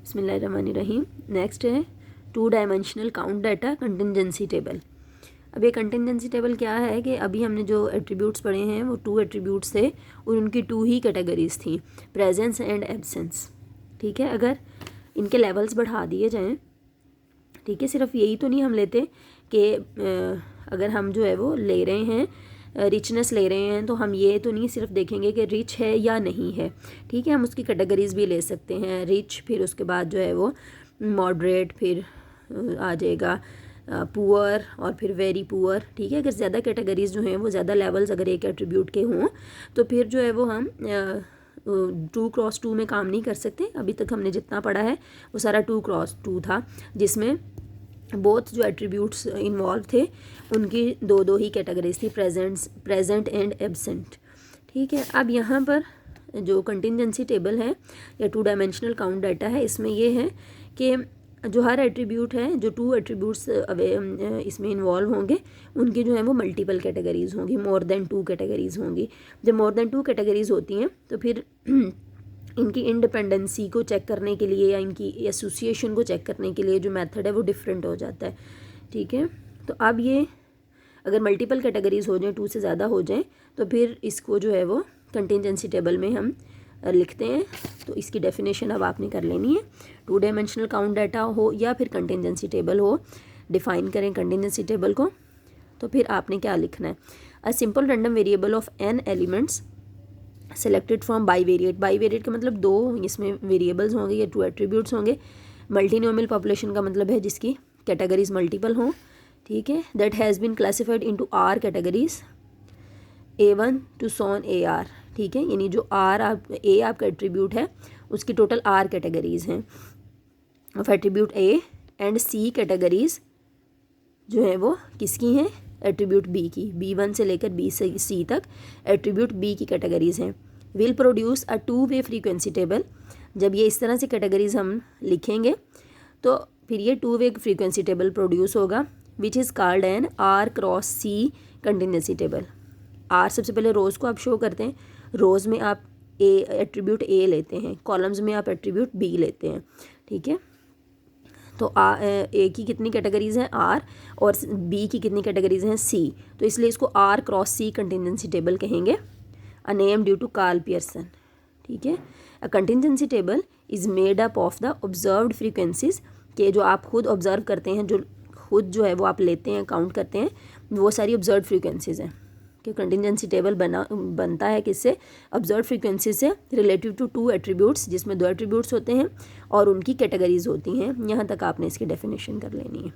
बिस्मिल्लाहिर्रहमानिर्रहीम। नेक्स्ट है 2 dimensional count data contingency table. अब ये कंटिंजेंसी टेबल क्या है कि अभी हमने जो एट्रीब्यूट्स पढ़े हैं वो 2 एट्रीब्यूट्स थे और उनकी 2 ही कैटेगरीज थी, प्रेजेंस एंड एब्सेंस। ठीक है, अगर इनके लेवल्स बढ़ा दिए जाएं, ठीक है, सिर्फ यही तो नहीं हम लेते कि अगर हम जो है वो ले रहे हैं रिचनेस ले रहे हैं तो हम ये तो नहीं सिर्फ देखेंगे कि रिच है या नहीं है। ठीक है, हम उसकी कैटेगरीज भी ले सकते हैं, रिच, फिर उसके बाद जो है वो मॉडरेट, फिर आ जाएगा पुअर और फिर वेरी पुअर। ठीक है, अगर ज़्यादा कैटेगरीज जो हैं वो ज़्यादा लेवल्स अगर एक एट्रीब्यूट के हों तो फिर जो है वो हम 2x2 में काम नहीं कर सकते। अभी तक हमने जितना पढ़ा है वो सारा 2x2 था, जिसमें बोथ जो एट्रीब्यूट्स इन्वॉल्व थे उनकी 2 ही कैटेगरीज थी, प्रेजेंट एंड एब्सेंट। ठीक है, अब यहाँ पर जो कंटिंजेंसी टेबल है या 2 डायमेंशनल काउंट डाटा है, इसमें ये है कि जो हर एट्रीब्यूट है, जो 2 एट्रीब्यूट्स इसमें इन्वॉल्व होंगे उनकी जो है वो मल्टीपल कैटेगरीज होंगी, मोर देन 2 कैटेगरीज होंगी। जब मोर देन 2 कैटेगरीज होती हैं तो फिर इनकी इंडिपेंडेंसी को चेक करने के लिए या इनकी एसोसिएशन को चेक करने के लिए जो मेथड है वो डिफरेंट हो जाता है। ठीक है, तो अब ये अगर मल्टीपल कैटेगरीज हो जाएं, 2 से ज़्यादा हो जाएं, तो फिर इसको जो है वो कंटिंजेंसी टेबल में हम लिखते हैं। तो इसकी डेफिनेशन अब आपने कर लेनी है। 2 डायमेंशनल काउंट डाटा हो या फिर कंटिंजेंसी टेबल हो, डिफाइन करें कंटिंजेंसी टेबल को, तो फिर आपने क्या लिखना है, a simple random variable of n elements selected from bivariate. Bivariate का मतलब 2 इसमें वेरिएबल्स होंगे या 2 एट्रीब्यूट्स होंगे। मल्टीनोमियल पॉपुलेशन का मतलब है जिसकी कैटेगरीज मल्टीपल हों। ठीक है, that has been classified into R categories A1 to सॉन AR। ठीक है, यानी जो A आपका एट्रीब्यूट है उसकी टोटल R कैटेगरीज हैं of attribute A, and C categories जो है वो किसकी हैं, एट्रीब्यूट B की। B1 से लेकर B से C तक एट्रीब्यूट B की कैटेगरीज हैं। Will produce a two way frequency table. जब ये इस तरह से कैटेगरीज हम लिखेंगे तो फिर ये 2-वे फ्रीक्वेंसी टेबल प्रोड्यूस होगा, which is called an R×C contingency table. R सबसे पहले रोज़ को आप शो करते हैं, रोज़ में आप एट्रीब्यूट A लेते हैं, कॉलम्स में आप एट्रीब्यूट B लेते हैं। ठीक है, तो A की कितनी कैटेगरीज हैं R, और B की कितनी कैटेगरीज हैं C, तो इसलिए इसको R×C कंटिंजेंसी टेबल कहेंगे, a name due to Karl Pearson. ठीक है, a contingency table is made up of the observed frequencies, के जो आप खुद ऑब्जर्व करते हैं, जो खुद जो है वो आप लेते हैं, काउंट करते हैं, वो सारी ऑब्जर्व फ्रीक्वेंसीज हैं। कि कंटिंजेंसी टेबल बनता है किससे, ऑब्जर्व फ्रीक्वेंसी से रिलेटिव टू 2 एट्रीब्यूट्स, जिसमें 2 एट्रीब्यूट्स होते हैं और उनकी कैटेगरीज होती हैं। यहाँ तक आपने इसकी डेफिनेशन कर लेनी है।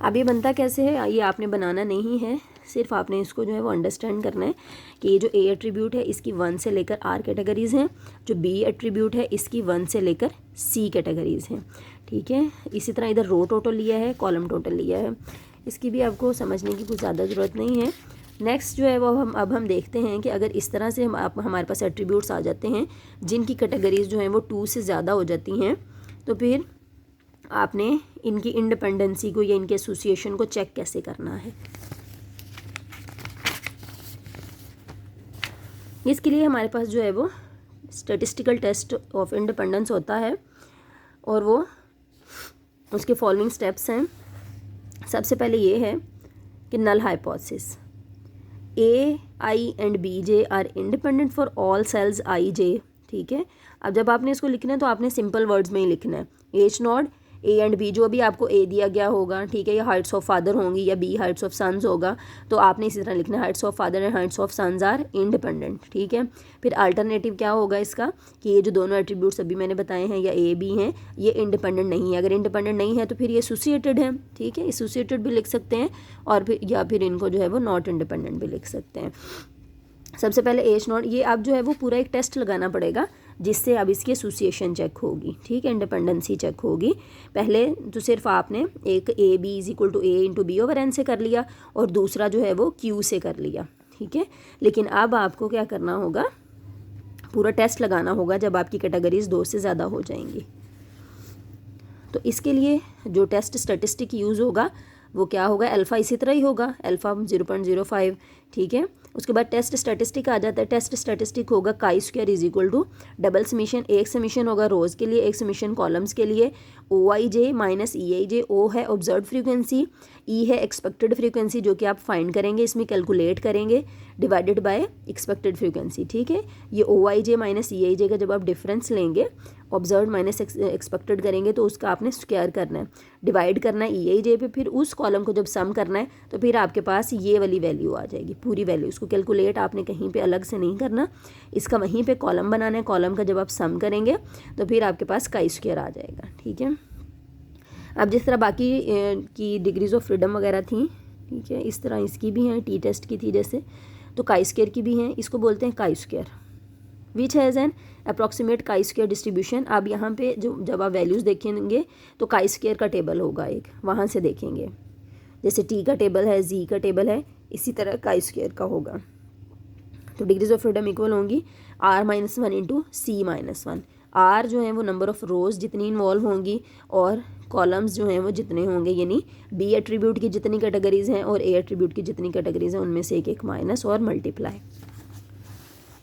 अब ये बनता कैसे है, ये आपने बनाना नहीं है, सिर्फ आपने इसको जो है वो अंडरस्टैंड करना है कि ये जो A एट्रीब्यूट है इसकी 1 से लेकर R कैटेगरीज हैं, जो B एट्रीब्यूट है इसकी 1 से लेकर C कैटेगरीज हैं। ठीक है, इसी तरह इधर रो टोटल लिया है, कॉलम टोटल लिया है, इसकी भी आपको समझने की कुछ ज़्यादा ज़रूरत नहीं है। नेक्स्ट जो है वो हम देखते हैं कि अगर इस तरह से हमारे पास एट्रीब्यूट्स आ जाते हैं जिनकी कैटेगरीज जो हैं वो 2 से ज़्यादा हो जाती हैं, तो फिर आपने इनकी इंडिपेंडेंसी को या इनके एसोसिएशन को चेक कैसे करना है। इसके लिए हमारे पास जो है वो स्टैटिस्टिकल टेस्ट ऑफ इंडिपेंडेंस होता है, और वो उसके फॉलोइंग स्टेप्स हैं। सबसे पहले ये है कि null hypothesis, A, I and B, J are independent for all cells I, J। ठीक है, अब जब आपने इसको लिखना है तो आपने सिंपल वर्ड्स में ही लिखना है। H0 A एंड B, जो भी आपको A दिया गया होगा, ठीक है, या हाइट्स ऑफ फादर होंगी या B हाइट्स ऑफ सन्स होगा, तो आपने इसी तरह लिखना है, heights of father and heights of sons are independent. ठीक है, फिर अल्टरनेटिव क्या होगा इसका कि ये जो दोनों एट्रीब्यूट्स अभी मैंने बताए हैं या A, B हैं, ये इंडिपेंडेंट नहीं है। अगर इंडिपेंडेंट नहीं है तो फिर ये एसोसिएटेड है। ठीक है, एसोसिएटेड भी लिख सकते हैं, और फिर या फिर इनको जो है वो नॉट इंडिपेंडेंट भी लिख सकते हैं। सबसे पहले H0, ये अब जो है वो पूरा एक टेस्ट लगाना पड़ेगा जिससे अब इसकी एसोसिएशन चेक होगी। ठीक है, इंडिपेंडेंसी चेक होगी। पहले तो सिर्फ आपने एक AB = A × B/N से कर लिया, और दूसरा जो है वो Q से कर लिया। ठीक है, लेकिन अब आपको क्या करना होगा, पूरा टेस्ट लगाना होगा जब आपकी कैटेगरीज 2 से ज़्यादा हो जाएंगी। तो इसके लिए जो टेस्ट स्टैटिस्टिक यूज़ होगा वो क्या होगा, अल्फ़ा इसी तरह ही होगा, अल्फ़ा 0.05। ठीक है, उसके बाद टेस्ट स्टैटिस्टिक आ जाता है। टेस्ट स्टैटिस्टिक होगा chi square is equal to double summation, एक समीशन होगा रोज़ के लिए, एक समीशन कॉलम्स के लिए, ओ आई जे माइनस ई आई जे। ओ है ऑब्जर्व फ्रीक्वेंसी, ई है एक्सपेक्टेड फ्रीक्वेंसी जो कि आप फाइंड करेंगे, इसमें कैलकुलेट करेंगे, डिवाइडेड बाय एक्सपेक्टेड फ्रीक्वेंसी। ठीक है, ये ओ आई जे माइनस ई आई जे का जब आप डिफरेंस लेंगे, ऑब्जर्व माइनस एक्सपेक्टेड करेंगे, तो उसका आपने स्क्वायर करना है, डिवाइड करना है ई आई जे पे, फिर उस कॉलम को जब सम करना है तो फिर आपके पास ये वाली वैल्यू आ जाएगी, पूरी वैल्यू। इसको कैलकुलेट आपने कहीं पे अलग से नहीं करना, इसका वहीं पे कॉलम बनाना है, कॉलम का जब आप सम करेंगे तो फिर आपके पास काई स्क्वायर आ जाएगा। ठीक है, अब जिस तरह बाकी की डिग्रीज ऑफ फ्रीडम वगैरह थी, ठीक है, इस तरह इसकी भी हैं, टी टेस्ट की थी जैसे, तो काई स्क्वायर की भी हैं, इसको बोलते हैं chi square which has an approximate chi square distribution. अब यहाँ पे जो जब आप वैल्यूज़ देखेंगे तो काई स्क्वायर का टेबल होगा एक, वहाँ से देखेंगे, जैसे टी का टेबल है, जी का टेबल है, इसी तरह काई स्क्वायर का होगा। तो डिग्रीज ऑफ फ्रीडम इक्वल होंगी r-1 इंटू c-1। आर जो है वो नंबर ऑफ रोज़ जितनी इन्वॉल्व होंगी और कॉलम्स जो हैं वो जितने होंगे, यानी बी एट्रीब्यूट की जितनी कैटेगरीज हैं और ए एट्रीब्यूट की जितनी कैटेगरीज हैं उनमें से एक एक माइनस और मल्टीप्लाई।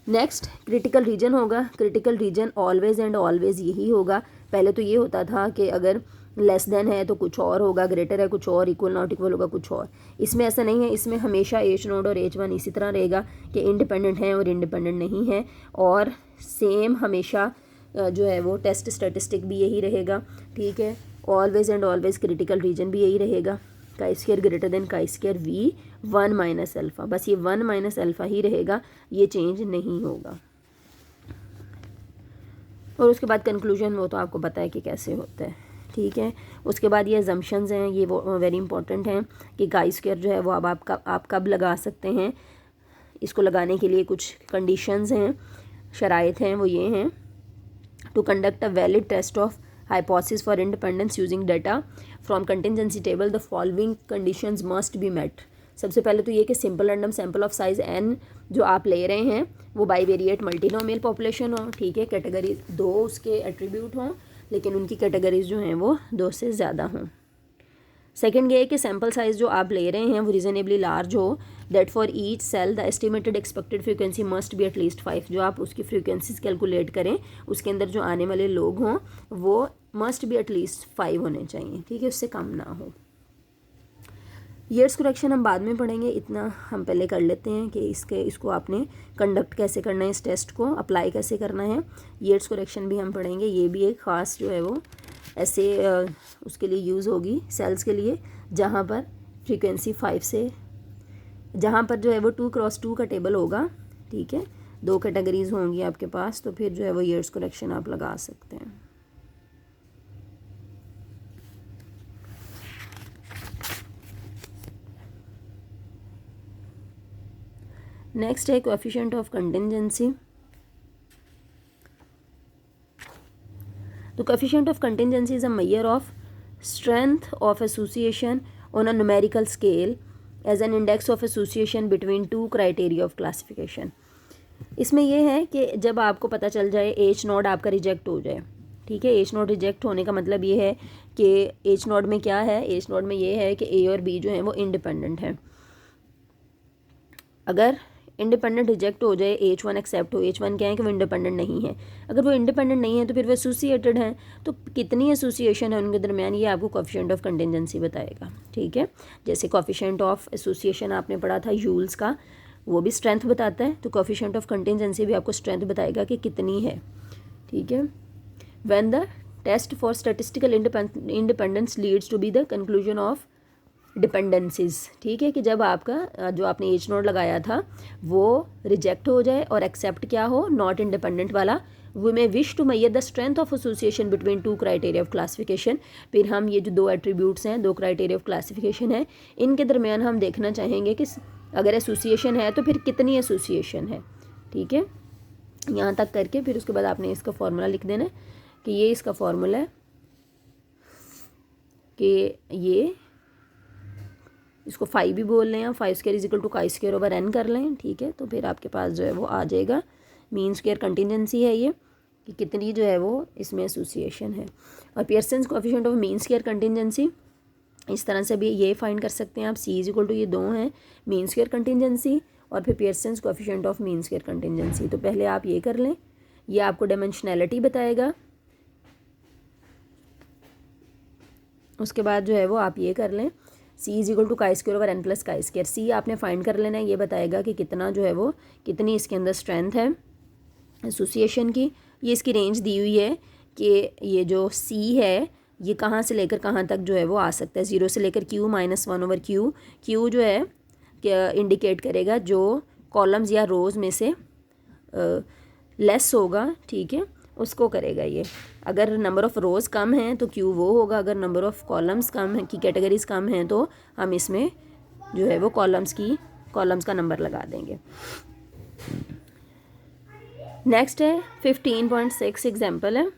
नेक्स्ट क्रिटिकल रीजन होगा। Critical reason always and always यही होगा। पहले तो ये होता था कि अगर लेस देन है तो कुछ और होगा, ग्रेटर है कुछ और, इक्वल नॉट इक्वल होगा कुछ और। इसमें ऐसा नहीं है, इसमें हमेशा एच नोड और एच वन इसी तरह रहेगा कि इंडिपेंडेंट है और इंडिपेंडेंट नहीं है, और सेम हमेशा जो है वो टेस्ट स्टैटिस्टिक भी यही रहेगा। ठीक है, always and always critical region भी यही रहेगा, chi square greater than chi square v 1 minus alpha, बस ये 1 माइनस अल्फ़ा ही रहेगा, ये चेंज नहीं होगा। और उसके बाद कंक्लूजन वो तो आपको पता है कि कैसे होता है। ठीक है, उसके बाद ये अजम्पशंस हैं, ये वो वेरी इंपॉर्टेंट हैं कि काई स्क्वायर जो है वो अब आप कब लगा सकते हैं। इसको लगाने के लिए कुछ कंडीशंस हैं, शराइत हैं, वो ये हैं, to conduct a valid test of hypothesis for independence using data from contingency table the following conditions must be met। सबसे पहले तो ये कि simple random sample of size n जो आप ले रहे हैं वो बाईवेरिएट मल्टीनोमियल पॉपुलेशन हो। ठीक है, कैटेगरी 2 उसके एट्रीब्यूट हों, लेकिन उनकी कैटेगरीज जो हैं वो 2 से ज़्यादा हों। सेकेंड ये है कि सैम्पल साइज़ जो आप ले रहे हैं वो रीजनेबली लार्ज हो, that for each cell the estimated expected frequency must be at least 5। जो आप उसकी फ्रीक्वेंसीज कैलकुलेट करें उसके अंदर जो आने वाले लोग हों वो मस्ट बी एटलीस्ट 5 होने चाहिए। ठीक है, उससे कम ना हो। ईयर्स करेक्शन हम बाद में पढ़ेंगे, इतना हम पहले कर लेते हैं कि इसको आपने कंडक्ट कैसे करना है, इस टेस्ट को अप्लाई कैसे करना है। ईयर्स करेक्शन भी हम पढ़ेंगे, ये भी एक ख़ास जो है वो ऐसे उसके लिए यूज़ होगी सेल्स के लिए जहाँ पर फ्रीक्वेंसी 5 से, जहाँ पर जो है वो 2x2 का टेबल होगा। ठीक है, 2 कैटेगरीज होंगी आपके पास, तो फिर जो है वो ईयर्स करेक्शन आप लगा सकते हैं। नेक्स्ट है कोएफिशिएंट ऑफ कंटिंजेंसी। तो coefficient of contingency is a measure of strength of association on a numerical scale as an index of association between 2 criteria of classification. इसमें यह है कि जब आपको पता चल जाए एच नोड आपका रिजेक्ट हो जाए। ठीक है, एच नोड रिजेक्ट होने का मतलब ये है कि एच नोड में क्या है, एच नोड में ये है कि ए और बी जो है वो इंडिपेंडेंट है। अगर इंडिपेंडेंट रिजेक्ट हो जाए, H1 एक्सेप्ट हो, H1 क्या है कि वो इंडिपेंडेंट नहीं है। अगर वो इंडिपेंडेंट नहीं है तो फिर वो एसोसिएटेड हैं, तो कितनी एसोसिएशन है उनके दरमियान ये आपको कोएफिशिएंट ऑफ कंटिंजेंसी बताएगा। ठीक है, जैसे कोएफिशिएंट ऑफ एसोसिएशन आपने पढ़ा था यूल्स का, वो भी स्ट्रेंथ बताता है, तो कोएफिशिएंट ऑफ कंटिंजेंसी भी आपको स्ट्रेंथ बताएगा कि कितनी है। ठीक है, when the test for statistical independence leads to be the conclusion of dependencies. ठीक है, कि जब आपका जो आपने एच नोड लगाया था वो रिजेक्ट हो जाए और एक्सेप्ट क्या हो, नॉट इंडिपेंडेंट वाला, we may wish to measure the strength of association between 2 criteria of classification. फिर हम ये जो 2 एट्रीब्यूट्स हैं, 2 क्राइटेरिया ऑफ क्लासिफिकेशन है, इनके दरमियान हम देखना चाहेंगे कि अगर एसोसिएशन है तो फिर कितनी एसोसिएशन है। ठीक है, यहाँ तक करके फिर उसके बाद आपने इसका फॉर्मूला लिख देना कि ये इसका फॉर्मूला है कि ये इसको 5 भी बोल लें या 5 square is equal to chi square over n कर लें। ठीक है, तो फिर आपके पास जो है वो आ जाएगा मीन स्क्वायर कंटिंजेंसी है ये, कि कितनी जो है वो इसमें एसोसिएशन है। और Pearson's coefficient of mean square contingency इस तरह से भी ये फाइंड कर सकते हैं आप, C इज इक्वल टू ये 2 हैं मीन स्क्वायर कंटिंजेंसी, और फिर Pearson's coefficient of mean square contingency. तो पहले आप ये कर लें, ये आपको डायमेंशनैलिटी बताएगा। उसके बाद जो है वो आप ये कर लें, C is equal to chi square over N plus chi square. C आपने फाइंड कर लेना है, ये बताएगा कि कितना जो है वो कितनी इसके अंदर स्ट्रेंथ है एसोसिएशन की। ये इसकी रेंज दी हुई है कि ये जो सी है ये कहाँ से लेकर कहाँ तक जो है वो आ सकता है, 0 से लेकर Q minus 1 over Q। Q जो है क्या इंडिकेट करेगा, जो कॉलम्स या रोज़ में से लेस होगा, ठीक है, उसको करेगा ये। अगर नंबर ऑफ़ रोज़ कम हैं तो Q वो होगा, अगर नंबर ऑफ़ कॉलम्स कम है की कैटेगरीज कम हैं तो हम इसमें जो है वो कॉलम्स का नंबर लगा देंगे। नेक्स्ट है 15.6 एग्जाम्पल है।